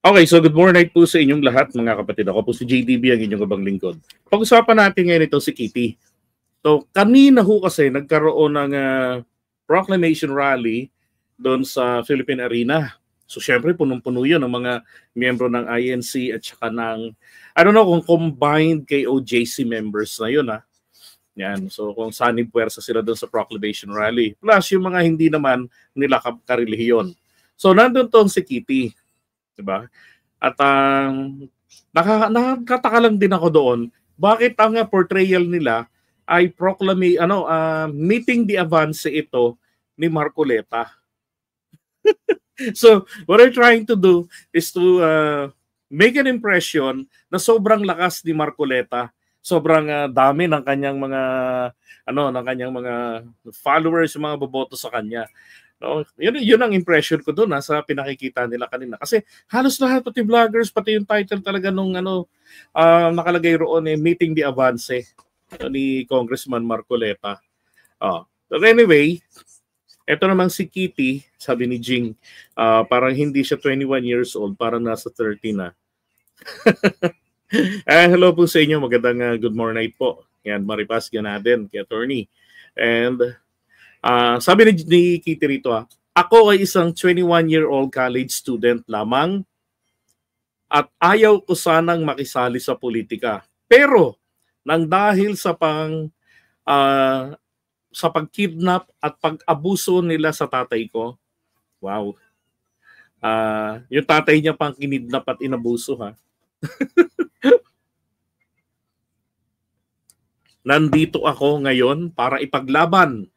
Okay, so good morning po sa inyong lahat mga kapatid. Ako po si JDB, ang inyong kabang lingkod. Pag-usapan natin ngayon ito si Kitty. So kanina ho kasi nagkaroon ng proclamation rally doon sa Philippine Arena. So syempre punong-puno yun ng mga miyembro ng INC at saka ng, I don't know kung combined KOJC members na yun ha. Yan. So kung saan puwersa sila doon sa proclamation rally. Plus yung mga hindi naman nila karelihiyon. So nandun tong si Kitty. Diba? At nakakataka lang din ako doon, bakit ang portrayal nila ay meeting the advance ito ni Marcoleta. So, what I'm trying to do is to make an impression na sobrang lakas ni Marcoleta. Sobrang dami ng kanyang mga followers, mga boboto sa kanya. No, yun ang impression ko doon sa pinakikita nila kanina. Kasi halos lahat pati vloggers, pati yung title talaga nung nakalagay roon meeting the advance ni Congressman Marcoleta. But anyway, eto naman si Kitty, sabi ni Jing, parang hindi siya 21 years old, parang nasa 30 na. Hello po sa inyo, magandang good morning po. Yan, Maripas Ganaden, kay attorney. And sabi ni Kitty rito, ako ay isang 21-year-old college student lamang at ayaw ko sanang makisali sa politika. Pero nang dahil sa pagkidnap at pag-abuso nila sa tatay ko, wow. Yung tatay niya pang kinidnap at inabuso ha. Nandito ako ngayon para ipaglaban.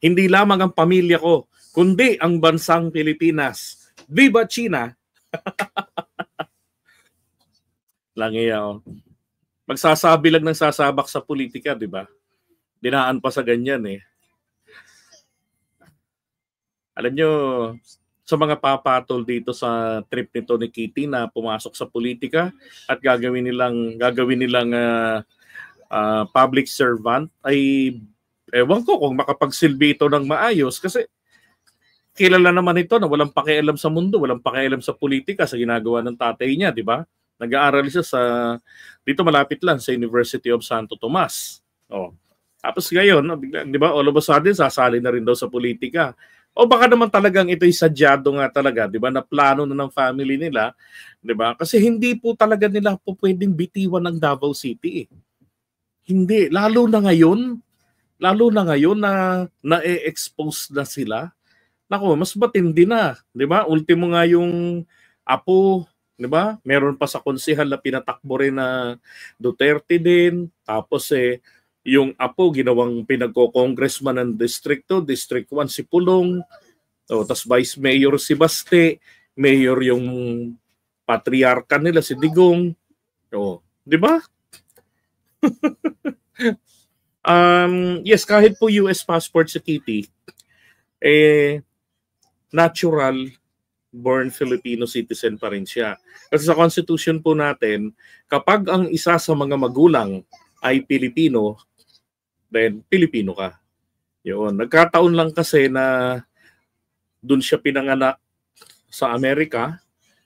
Hindi lamang ang pamilya ko, kundi ang bansang Pilipinas. Viva China! Langiya, magsasabi lang ng sasabak sa politika, di ba? Dinaan pa sa ganyan eh. Alam nyo, sa mga papatol dito sa trip nito ni Kitty na pumasok sa politika at gagawin nilang public servant ay ewan ko kung makapagsilbi ito ng maayos kasi kilala naman ito na walang pakialam sa mundo, walang pakialam sa politika sa ginagawa ng tatay niya, di ba? Nag-aaral siya dito malapit lang sa University of Santo Tomas. Tapos ngayon, di ba, all of a sudden sasali na rin daw sa politika. O baka naman talagang ito'y sadyado nga talaga, di ba, na plano na ng family nila, di ba? Kasi hindi po talaga nila po pwedeng bitiwan ng Davao City. Hindi, lalo na ngayon na na-expose na sila. Nako, mas matindi na, 'di ba? Ultimo nga yung apo, 'di ba? Meron pa sa konsehal na pinatakbo rin na Duterte din. Tapos yung apo ginawang pinagko-congressman ng distrito, District 1 si Pulong. Tapos Vice Mayor si Baste, Mayor yung patriarka nila si Digong. 'Di ba? Yes, kahit po US passport si Kitty, natural born Filipino citizen pa rin siya. Kasi sa Constitution po natin, kapag ang isa sa mga magulang ay Pilipino, then Pilipino ka. Yun. Nagkataon lang kasi na dun siya pinanganak sa Amerika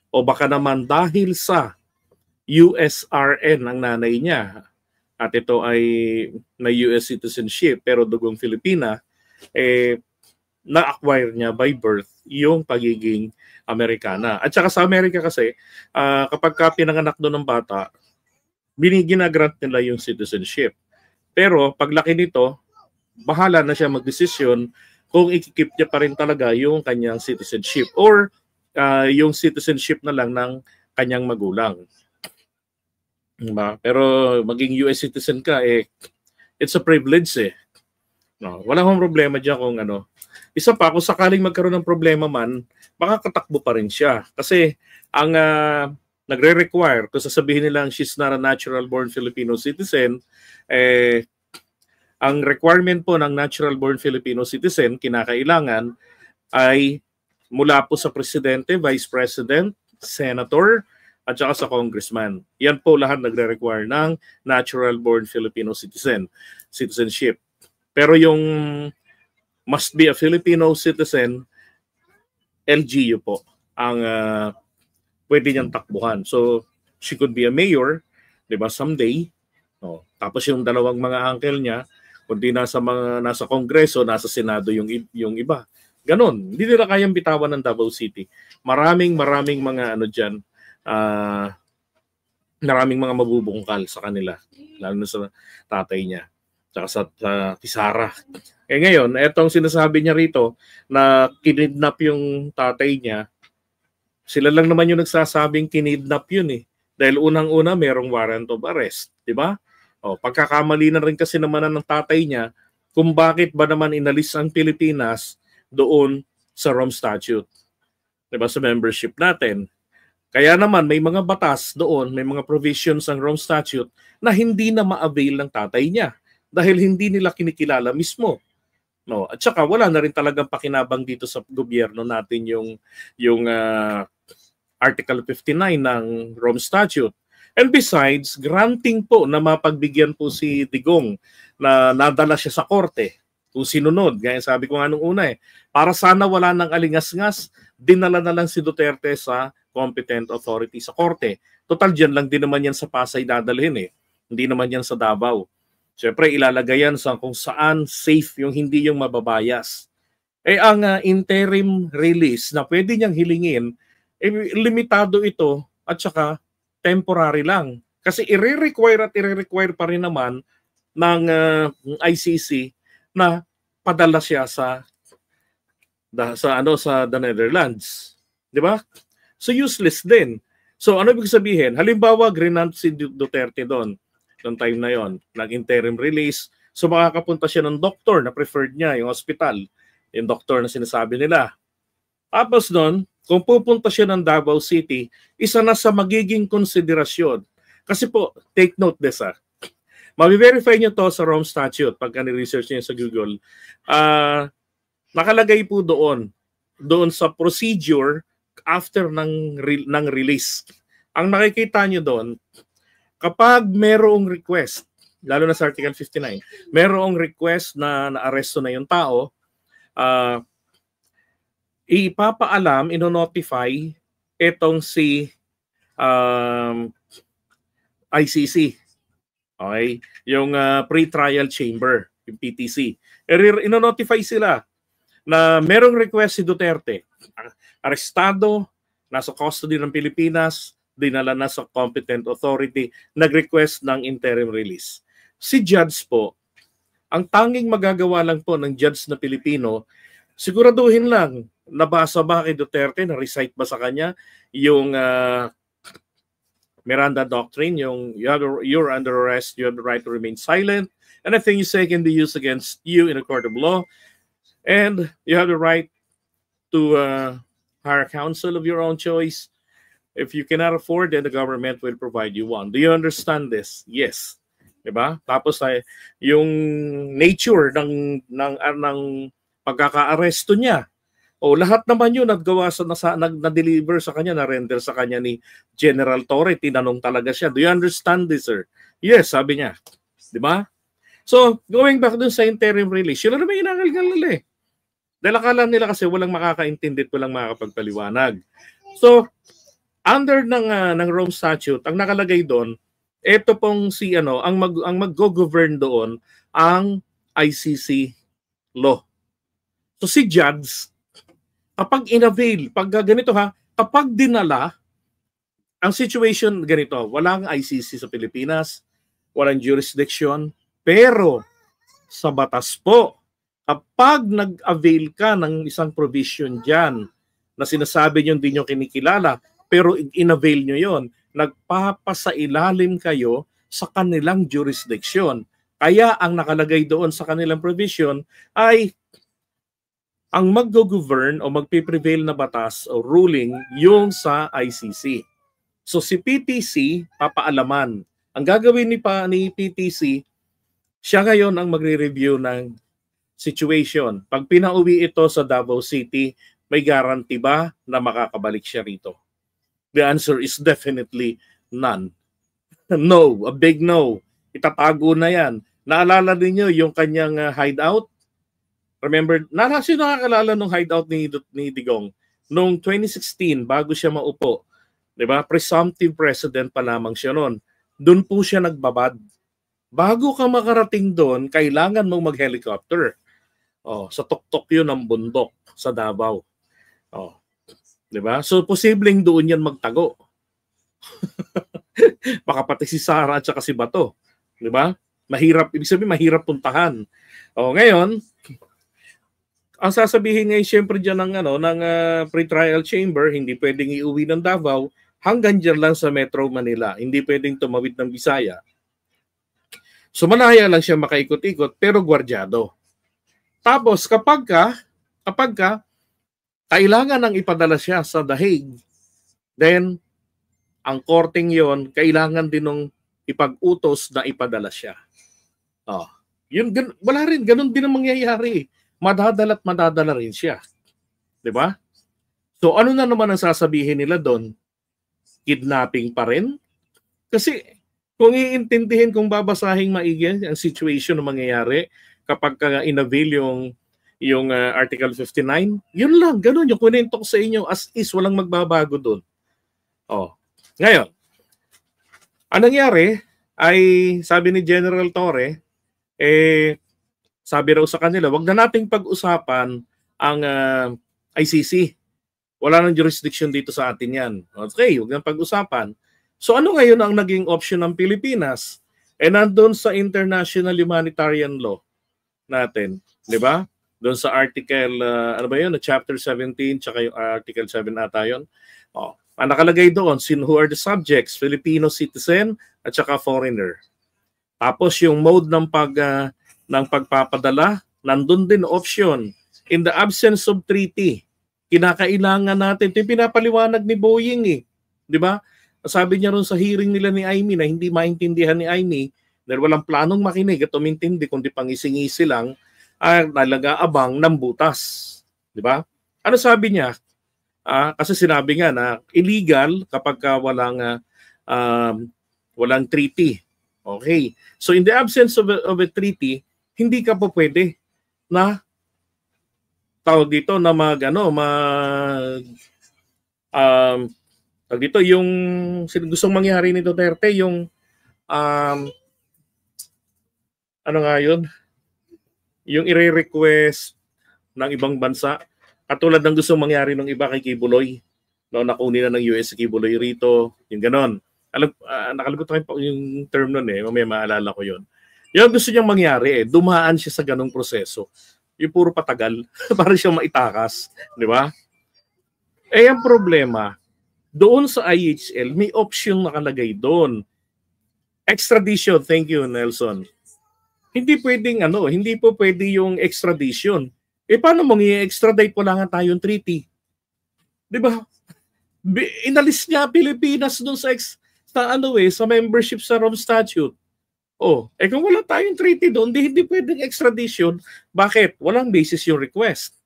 o baka naman dahil sa USRN ang nanay niya at ito ay na US citizenship pero dugong Filipina, na-acquire niya by birth yung pagiging Amerikana. At saka sa Amerika kasi, kapag pinanganak doon ng bata, ginagrant nila yung citizenship. Pero paglaki nito, bahala na siya magdesisyon kung ikikip niya pa rin talaga yung kanyang citizenship or yung citizenship na lang ng kanyang magulang. Diba? Pero maging US citizen ka, it's a privilege eh. No, wala akong problema dyan kung ano. Isa pa, kung sakaling magkaroon ng problema man, baka katakbo pa rin siya. Kasi ang nagre-require, kung sasabihin nilang she's not a natural born Filipino citizen, ang requirement po ng natural born Filipino citizen, kinakailangan ay mula po sa presidente, vice president, senator, at saka sa congressman. Yan po lahat nagre-require ng natural born Filipino citizenship. Pero yung must be a Filipino citizen, LGU po ang pwede niyang takbuhan. So, she could be a mayor, di ba, someday. No. Tapos yung dalawang mga uncle niya, kundi nasa Kongreso, nasa Senado yung iba. Ganon. Hindi nila kayang bitawan ng Davao City. Maraming mga ano diyan, maraming mga mabubungkal sa kanila, lalo na sa tatay niya, tsaka sa Kisara. Ngayon, etong sinasabi niya rito na kinidnap yung tatay niya, sila lang naman yung nagsasabing kinidnap yun eh. Dahil unang-una merong warrant of arrest, di ba? O, pagkakamali na rin kasi naman ng tatay niya kung bakit ba naman inalis ang Pilipinas doon sa Rome Statute. Di ba, sa membership natin. Kaya naman may mga batas doon, may mga provisions ang Rome Statute na hindi na ma-avail ng tatay niya dahil hindi nila kinikilala mismo. No, at saka wala na rin talagang pakinabang dito sa gobyerno natin yung Article 59 ng Rome Statute. And besides, granting po na mapagbigyan po si Digong na nadala siya sa korte kung sinunod. Gaya sabi ko nga nung una para sana wala nang alingas-ngas, dinala na lang si Duterte sa competent authority sa korte. Total dyan lang din naman yan sa Pasay dadalhin Hindi naman yan sa Davao. Siyempre, ilalagay yan sa kung saan safe yung hindi yung mababayas. Ang interim release na pwede niyang hilingin, limitado ito at saka temporary lang. Kasi i-require pa rin naman ng ICC na padala siya sa the Netherlands. Di ba? So useless din. So ano ibig sabihin? Halimbawa, grinant si Duterte doon. Noong time na yon, nag-interim release. So makakapunta siya ng doktor na preferred niya, yung hospital, yung doktor na sinasabi nila. Tapos doon, kung pupunta siya ng Davao City, isa na sa magiging konsiderasyon. Kasi po, take note this Mabi-verify niyo to sa Rome Statute pagka ni-research niyo sa Google. Nakalagay po doon sa procedure after ng release. Ang nakikita niyo doon, kapag merong request, lalo na sa Article 59, merong request na naaresto na yung tao, ipapaalam, ino-notify itong si ICC. Okay? Yung pre-trial chamber, yung PTC. Ino-notify sila na merong request si Duterte. Arestado, nasa custody ng Pilipinas, dinala na sa competent authority, nag-request ng interim release. Si judge po, ang tanging magagawa lang po ng judge na Pilipino, siguraduhin lang, nabasa ba kay Duterte, na-recite ba sa kanya yung Miranda Doctrine, yung you're under arrest, you have the right to remain silent, anything you say can be used against you in a court of law, and you have the right to hire counsel of your own choice. If you cannot afford, then the government will provide you one. Do you understand this? Yes. Diba? Tapos yung nature ng pagkaka-aresto niya. Lahat naman yun na-deliver sa kanya, na-render sa kanya ni General Torre. Tinanong talaga siya, do you understand this, sir? Yes, sabi niya. Diba? So, going back dun sa interim release, yun na naman inangal-ngal nila Dahil akala nila kasi walang makakaintindi at walang makakapagpaliwanag. So, under ng Rome Statute, ang nakalagay doon, ito pong ang mag-go-govern doon ang ICC law. So si judge, kapag inavail, pag ganito kapag dinala, ang situation ganito, walang ICC sa Pilipinas, walang jurisdiction, pero sa batas po, kapag nag-avail ka ng isang provision dyan na sinasabi nyo hindi nyo kinikilala, pero in-avail nyo yon, nagpapasailalim kayo sa kanilang jurisdiction. Kaya ang nakalagay doon sa kanilang provision ay ang mag-govern o magpiprevail na batas o ruling yung sa ICC. So si PTC, papaalaman. Ang gagawin ni PTC, siya ngayon ang magre-review ng situation. Pag pinauwi ito sa Davao City, may guarantee ba na makakabalik siya rito? The answer is definitely none. No, a big no. Itatago na yan. Naalala niyo yung kanyang hideout? Remember, sino nakakalala nung hideout ni Digong? Noong 2016, bago siya maupo, 'Di ba? Presumptive president pa lamang siya noon. Doon po siya nagbabad. Bago ka makarating doon, kailangan mong mag-helicopter. Sa tuktok 'yun ng bundok sa Davao. 'Di ba? So posibleng doon 'yan magtago. Baka pati si Sara at saka si Bato, 'di ba? Mahirap, ibig sabihin mahirap puntahan. Ngayon, ang sasabihin ngayon siyempre diyan ng pre-trial chamber, hindi pwedeng iuwi ng Davao, hanggang diyan lang sa Metro Manila. Hindi pwedeng tumawid ng Bisaya. So malaya lang siya makaikot-ikot pero gwardyado. Tapos kapag kailangan nang ipadala siya sa The Hague, then ang korteng yon kailangan din nung ipag-utos na ipadala siya. Wala rin, ganun din ang mangyayari. Madadala rin siya. 'Di ba? So ano na naman ang sasabihin nila doon? Kidnapping pa rin? Kasi kung iintindihin, kung babasahing maigi ang situation na mangyayari kapag inavail yung Article 59, yun lang, ganun yung kunento ko sa inyo as is, walang magbabago doon. Ngayon, ang nangyari ay sabi ni General Torre, sabi raw sa kanila, wag na nating pag-usapan ang ICC. Wala nang jurisdiction dito sa atin yan. Okay, wag nang pag-usapan. So ano ngayon ang naging option ng Pilipinas? Nandun sa international humanitarian law natin, di ba? Doon sa article, chapter 17, tsaka yung article 7 ata yun. Ang nakalagay doon, who are the subjects, Filipino citizen at saka foreigner. Tapos yung mode ng pagpapadala, nandun din option. In the absence of treaty, kinakailangan natin, ito yung pinapaliwanag ni Boying di ba? Sabi niya ron sa hearing nila ni Aimee na hindi maintindihan ni Aimee dahil walang planong makinig at umintindi kundi pangisingisi lang, nalagaabang ng butas. Di ba? Ano sabi niya? Kasi sinabi nga na illegal kapag walang treaty. Okay. So in the absence of a treaty, hindi ka po pwede na tawag dito na yung gustong mangyari ni Duterte, yung yung i-request ng ibang bansa, katulad ng gustong mangyari ng iba kay Kibuloy, nakunin na ng US Kibuloy rito, yung ganon. Nakalimutan ko yung term nun mamaya maalala ko yun. Yung gusto niyang mangyari dumaan siya sa ganong proseso. Yung puro patagal para siyang maitakas, di ba? Ang problema, doon sa IHL, may option nakalagay doon. Extradition, thank you Nelson. Hindi po pwede yung extradition. Paano mong i-extradite? Wala nga tayong treaty. Di ba? Inalis niya Pilipinas doon sa membership sa Rome Statute. Kung wala tayong treaty doon, hindi pwedeng extradition. Bakit? Walang basis yung request.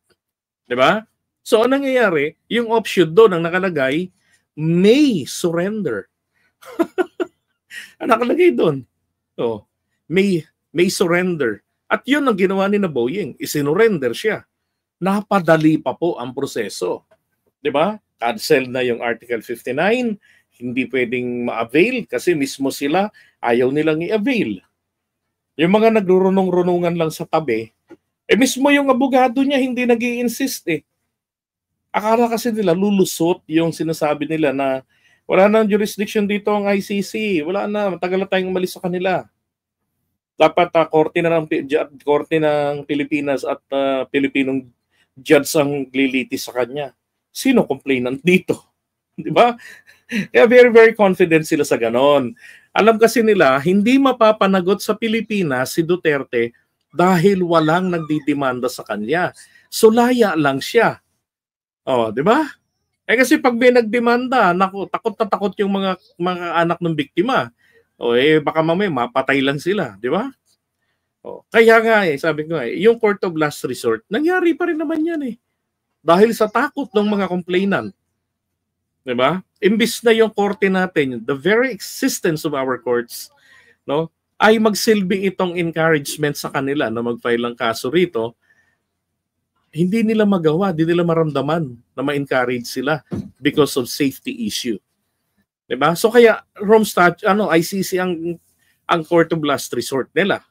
Di ba? So, anong nangyayari? Yung option doon ang nakalagay, may surrender. Ang nakalagay doon. May surrender. At yun ang ginawa ni Boying. Isinurrender siya. Napadali pa po ang proseso. Di ba? Cancel na yung Article 59. Hindi pwedeng ma-avail kasi mismo sila ayaw nilang i-avail. Yung mga nagrurunong-runungan lang sa tabi, mismo yung abogado niya hindi nag-i-insist Akala kasi nila lulusot yung sinasabi nila na wala nang jurisdiction dito ang ICC. Wala na, matagal na tayong umalis sa kanila. Dapat korte ng Pilipinas at Pilipinong judge ang lilitis sa kanya. Sino complainant dito? Di ba? Kaya very, very confident sila sa ganon. Alam kasi nila, hindi mapapanagot sa Pilipinas si Duterte dahil walang nagdidemanda sa kanya. So laya lang siya. Di ba? Kasi pag may nagdemanda, takot na takot yung mga anak ng biktima. Baka mamaya mapatay lang sila, di ba? Kaya nga sabi ko yung court of last resort, nangyari pa rin naman yan Dahil sa takot ng mga complainant. Di ba? Imbis na yung korte natin, the very existence of our courts, ay magsilbi itong encouragement sa kanila na mag-file ng kaso rito, hindi nila magawa, hindi nila maramdaman na ma-encourage sila because of safety issue. 'Di ba? So kaya Rome Statute, ICC ang court of last resort nila.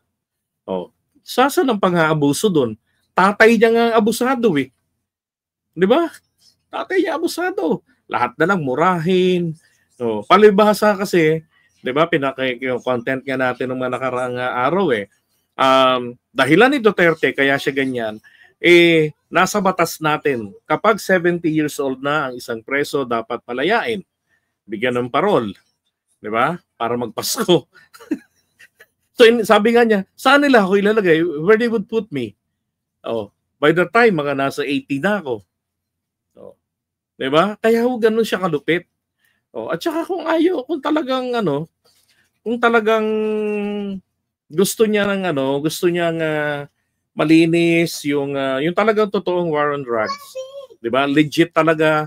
Oh, saan ang pang-aabuso doon? Tatay niya nga abusado eh. 'Di ba? Tatay niya abusado. Lahat na lang murahin. So, palibhasa kasi, 'di ba, content nga natin ng mga nakaraang araw eh. Dahilan ni Duterte kaya siya ganyan, nasa batas natin. Kapag 70 years old na ang isang preso, dapat palayain. Bigyan ng parol. 'Di ba? Para magpasko. So sabi nga niya, saan nila ako ilalagay? Where they would put me? Oh, by the time mga nasa 80 na ako. Oh, 'di ba? Kaya ganun siya kalupit. Oh, at saka kung talagang gusto niya malinis yung talagang totoong war on drugs. 'Di ba? Legit talaga,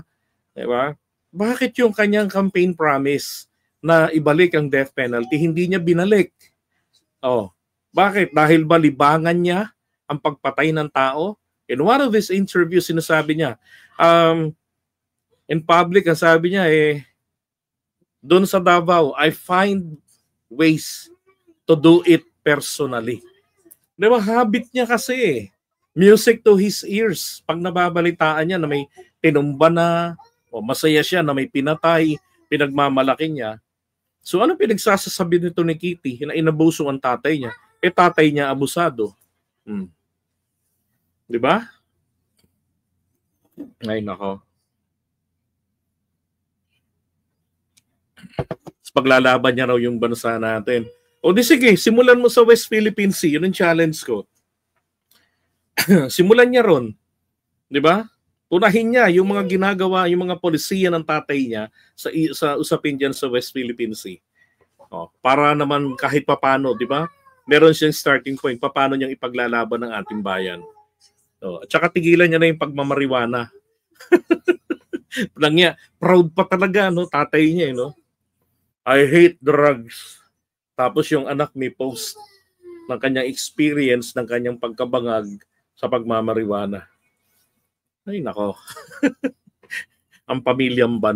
'di ba? Bakit yung kanyang campaign promise na ibalik ang death penalty hindi niya binalik? Oh, bakit? Dahil ba libangan niya ang pagpatay ng tao? In one of his interviews, sinasabi niya, in public, ang sabi niya doon sa Davao, I find ways to do it personally. Di ba? Habit niya kasi music to his ears. Pag nababalitaan niya na may tinumba na, o masaya siya na may pinatay, pinagmamalaki niya. So ano pinagsasasabi nito ni Kitty na inabuso ang tatay niya? Tatay niya abusado. Di ba? Ay nako. Paglalaban niya raw yung bansa natin. O di sige, simulan mo sa West Philippine Sea. Yun ang challenge ko. Simulan niya ron. Di ba? Punahin niya yung mga ginagawa, yung mga polisiya ng tatay niya sa usapin dyan sa West Philippine Sea. O, para naman kahit papano, di ba? Meron siyang starting point. Paano niyang ipaglalaban ng ating bayan. O, at saka tigilan niya na yung pagmamariwana. Lang niya, proud pa talaga, no? Tatay niya, no? I hate drugs. Tapos yung anak may post ng kanyang experience, ng kanyang pagkabangag sa pagmamariwana. Ay nako. Ang pamilyang ban